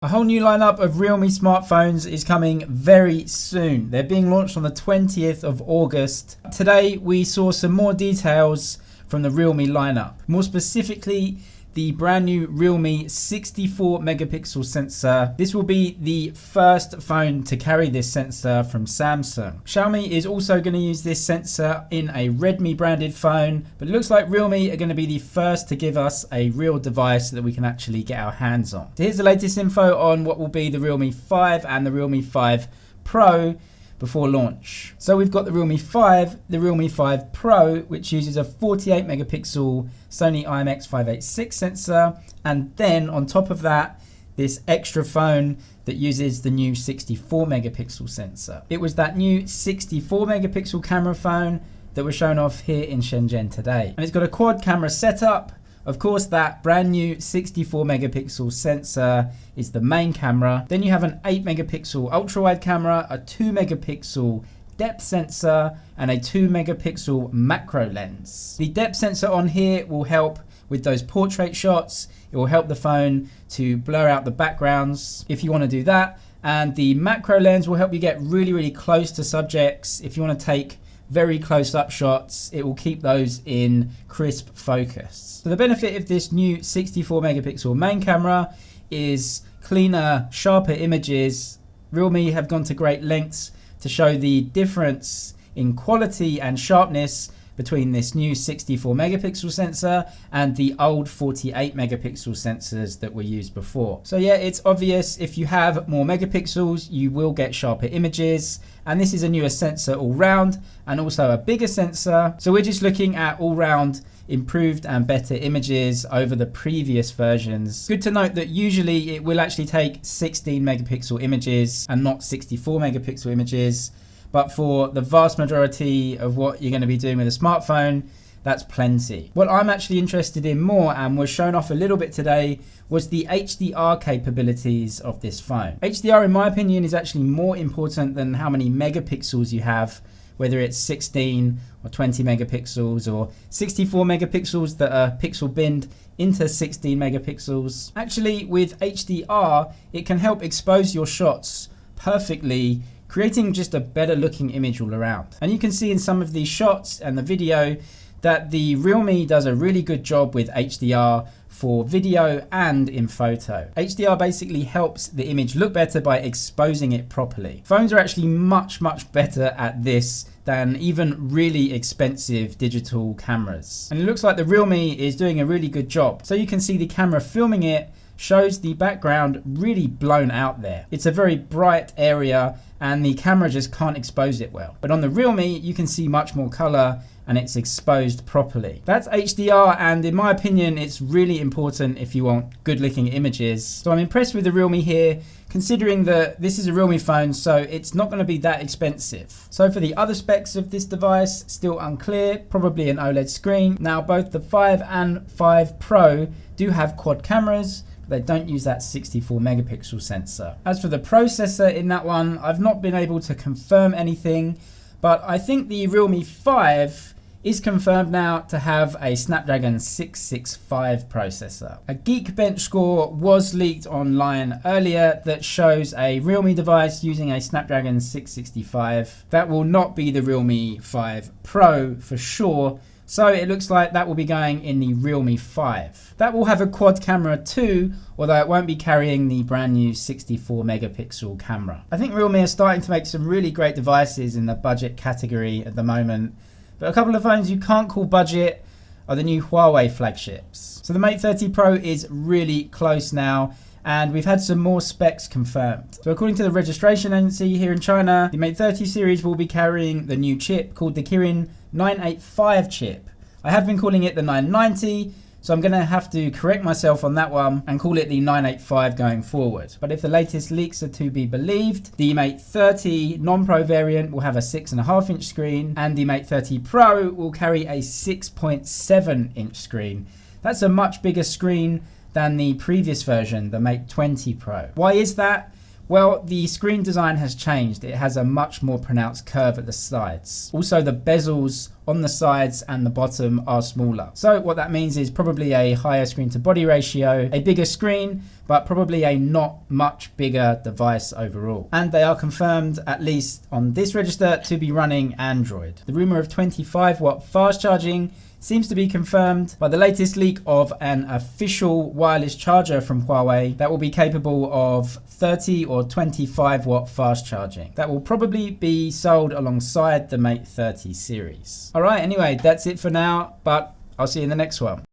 A whole new lineup of Realme smartphones is coming very soon. They're being launched on the 20th of August. Today we saw some more details from the Realme lineup. More specifically, the brand new Realme 64 megapixel sensor. This will be the first phone to carry this sensor from Samsung. Xiaomi is also going to use this sensor in a Redmi branded phone, but it looks like Realme are going to be the first to give us a real device that we can actually get our hands on. So here's the latest info on what will be the Realme 5 and the Realme 5 Pro before launch. So we've got the Realme 5, the Realme 5 Pro, which uses a 48 megapixel Sony IMX586 sensor, and then on top of that, this extra phone that uses the new 64 megapixel sensor. It was that new 64 megapixel camera phone that was shown off here in Shenzhen today. And it's got a quad camera setup. Of course, that brand new 64 megapixel sensor is the main camera. Then you have an 8 megapixel ultra wide camera, a 2 megapixel depth sensor, and a 2 megapixel macro lens. The depth sensor on here will help with those portrait shots. It will help the phone to blur out the backgrounds if you want to do that. And the macro lens will help you get really close to subjects. If you want to take very close up shots, it will keep those in crisp focus. So the benefit of this new 64 megapixel main camera is cleaner, sharper images. Realme have gone to great lengths to show the difference in quality and sharpness between this new 64 megapixel sensor and the old 48 megapixel sensors that were used before. So yeah, it's obvious if you have more megapixels, you will get sharper images. And this is a newer sensor all round and also a bigger sensor. So we're just looking at all round improved and better images over the previous versions. Good to note that usually it will actually take 16 megapixel images and not 64 megapixel images. But for the vast majority of what you're going to be doing with a smartphone, that's plenty. What I'm actually interested in more, and was shown off a little bit today, was the HDR capabilities of this phone. HDR, in my opinion, is actually more important than how many megapixels you have, whether it's 16 or 20 megapixels or 64 megapixels that are pixel binned into 16 megapixels. Actually, with HDR, it can help expose your shots perfectly, creating just a better looking image all around. And you can see in some of these shots and the video that the Realme does a really good job with HDR for video and in photo. HDR basically helps the image look better by exposing it properly. Phones are actually much better at this than even really expensive digital cameras. And it looks like the Realme is doing a really good job. So you can see the camera filming it shows the background really blown out there. It's a very bright area and the camera just can't expose it well. But on the Realme, you can see much more color and it's exposed properly. That's HDR, and in my opinion, it's really important if you want good looking images. So I'm impressed with the Realme here, considering that this is a Realme phone, so it's not gonna be that expensive. So for the other specs of this device, still unclear, probably an OLED screen. Now both the 5 and 5 Pro do have quad cameras, they don't use that 64 megapixel sensor. As for the processor in that one, I've not been able to confirm anything, but I think the Realme 5 is confirmed now to have a Snapdragon 665 processor. A Geekbench score was leaked online earlier that shows a Realme device using a Snapdragon 665. That will not be the Realme 5 Pro for sure. So it looks like that will be going in the Realme 5. That will have a quad camera too, although it won't be carrying the brand new 64 megapixel camera. I think Realme are starting to make some really great devices in the budget category at the moment. But a couple of phones you can't call budget are the new Huawei flagships. So the Mate 30 Pro is really close now, and we've had some more specs confirmed. So according to the registration agency here in China, the Mate 30 series will be carrying the new chip called the Kirin 985 chip. I have been calling it the 990, so I'm gonna have to correct myself on that one and call it the 985 going forward. But if the latest leaks are to be believed, the Mate 30 non-Pro variant will have a 6.5 inch screen, and the Mate 30 Pro will carry a 6.7 inch screen. That's a much bigger screen than the previous version, the Mate 20 Pro. Why is that? Well, the screen design has changed. It has a much more pronounced curve at the sides. Also, the bezels on the sides and the bottom are smaller. So what that means is probably a higher screen to body ratio, a bigger screen, but probably a not much bigger device overall. And they are confirmed, at least on this register, to be running Android. The rumor of 25-watt fast charging seems to be confirmed by the latest leak of an official wireless charger from Huawei that will be capable of 30 or 25-watt fast charging. That will probably be sold alongside the Mate 30 series. All right, anyway, that's it for now, but I'll see you in the next one.